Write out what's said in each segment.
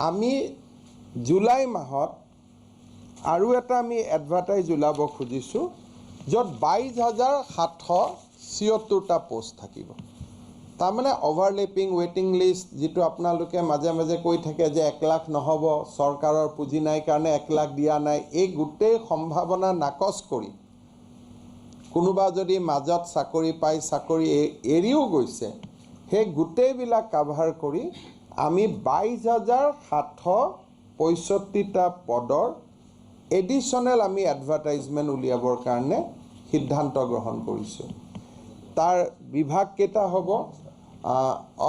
আমি জুলাই মাহত আৰু এটা আমি এডভাৰটাইজ ওলাব খুজিছোঁ য'ত 22,776টা পোষ্ট থাকিব। তাৰমানে অভাৰলেপিং ৱেটিং লিষ্ট যিটো আপোনালোকে মাজে মাজে কৈ থাকে যে 1 লাখ নহ'ব, চৰকাৰৰ পুঁজি নাই কাৰণে 1 লাখ দিয়া নাই, এই গোটেই সম্ভাৱনা নাকচ কৰি কোনোবা যদি মাজত চাকৰি পাই চাকৰি এৰিও গৈছে সেই গোটেইবিলাক কাভাৰ কৰি আমি 22,765টা পদৰ এডিশ্যনেল আমি এডভাৰটাইজমেণ্ট উলিয়াবৰ কাৰণে সিদ্ধান্ত গ্ৰহণ কৰিছোঁ। তাৰ বিভাগ কেইটা হ'ব,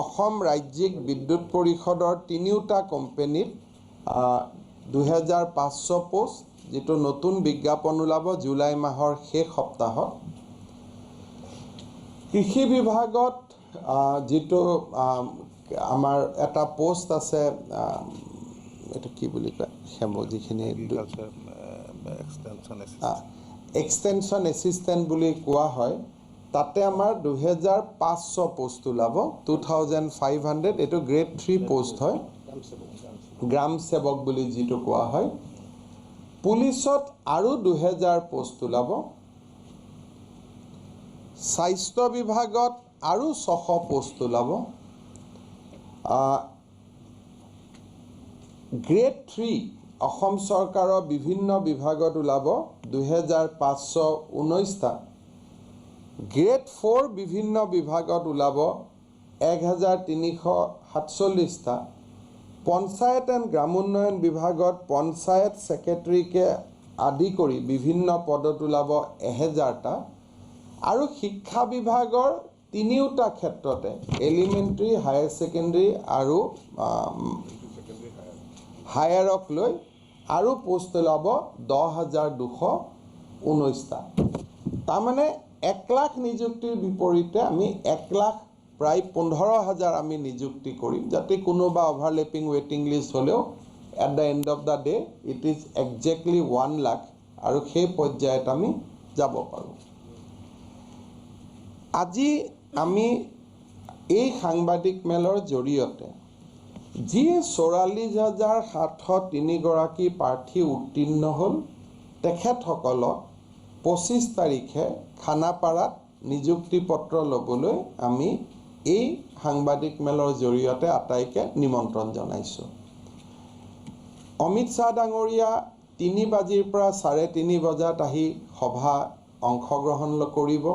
অসম ৰাজ্যিক বিদ্যুৎ পৰিষদৰ 3টা কোম্পানীত 2,500 পোষ্ট, যিটো নতুন বিজ্ঞাপন ওলাব জুলাই মাহৰ শেষ সপ্তাহত। কৃষি বিভাগত যিটো আমাৰ এটা পোষ্ট আছে, এইটো কি বুলি কয় যিখিনি এক্সটেনশ্যন এছিষ্টেণ্ট বুলি কোৱা হয়, তাতে আমাৰ 2,500 পোষ্ট ওলাব, 2,500। এইটো গ্ৰেড 3 পোষ্ট হয়, গ্ৰাম সেৱক বুলি যিটো কোৱা হয়। পুলিচত আৰু 2,000 পোষ্ট ওলাব। স্বাস্থ্য বিভাগত আৰু 600 পোষ্ট ওলাব। গ্ৰেড 3 অসম চৰকাৰৰ বিভিন্ন বিভাগত ওলাব 2,519টা। গ্ৰেড 4 বিভিন্ন বিভাগত ওলাব 1,347টা। পঞ্চায়ত এণ্ড গ্ৰামোন্নয়ন বিভাগত পঞ্চায়ত ছেক্ৰেটাৰীকে আদি কৰি বিভিন্ন পদত ওলাব 1,000টা। আৰু শিক্ষা বিভাগৰ 3টা ক্ষেত্ৰতে এলিমেণ্টাৰী, হায়াৰ ছেকেণ্ডেৰী আৰু হায়াৰক লৈ আৰু পোষ্ট ওলাব 10,219টা। তাৰমানে 1 লাখ নিযুক্তিৰ বিপৰীতে আমি 1 লাখ প্ৰায় 15,000 আমি নিযুক্তি কৰিম, যাতে কোনোবা অভাৰলেপিং ৱেটিং লিষ্ট হ'লেও at the and of the day it is exactly 1 lakh, আৰু সেই পৰ্যায়ত আমি যাব পাৰোঁ। আজি আমি এই সাংবাদিক মেলৰ জৰিয়তে যি 44,703 গৰাকী প্ৰাৰ্থী উত্তীৰ্ণ হ'ল তেখেতসকলক 25 তাৰিখে খানাপাৰাত নিযুক্তি পত্ৰ ল'বলৈ আমি এই সাংবাদিক মেলৰ জৰিয়তে আটাইকে নিমন্ত্ৰণ জনাইছোঁ। অমিত শ্বাহ ডাঙৰীয়া 3 বাজিৰ পৰা 3:30 বজাত আহি সভা অংশগ্ৰহণ কৰিব।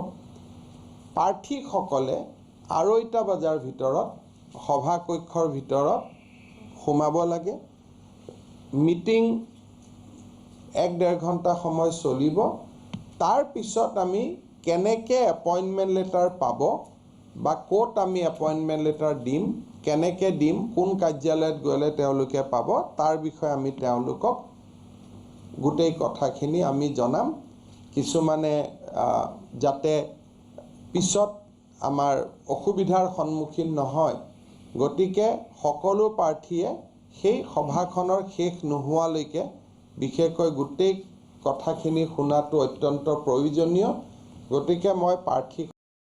প্ৰাৰ্থীসকলে 2:30 বজাৰ ভিতৰত সভাকক্ষৰ ভিতৰত সোমাব লাগে। মিটিং 1-1.5 ঘণ্টা সময় চলিব। তাৰ পিছত আমি কেনেকৈ এপইণ্টমেণ্ট লেটাৰ পাব বা ক'ত আমি এপইণ্টমেণ্ট লেটাৰ দিম, কেনেকৈ দিম, কোন কাৰ্যালয়ত গ'লে তেওঁলোকে পাব, তাৰ বিষয়ে আমি তেওঁলোকক গোটেই কথাখিনি আমি জনাম। কিছুমানে যাতে পিছত আমাৰ অসুবিধাৰ সন্মুখীন নহয়, গতিকে সকলো প্ৰাৰ্থীয়ে সেই সভাখনৰ শেষ নোহোৱালৈকে বিশেষকৈ গোটেই কথাখিনি শুনাটো অত্যন্ত প্ৰয়োজনীয়। গতিকে মই প্ৰাৰ্থী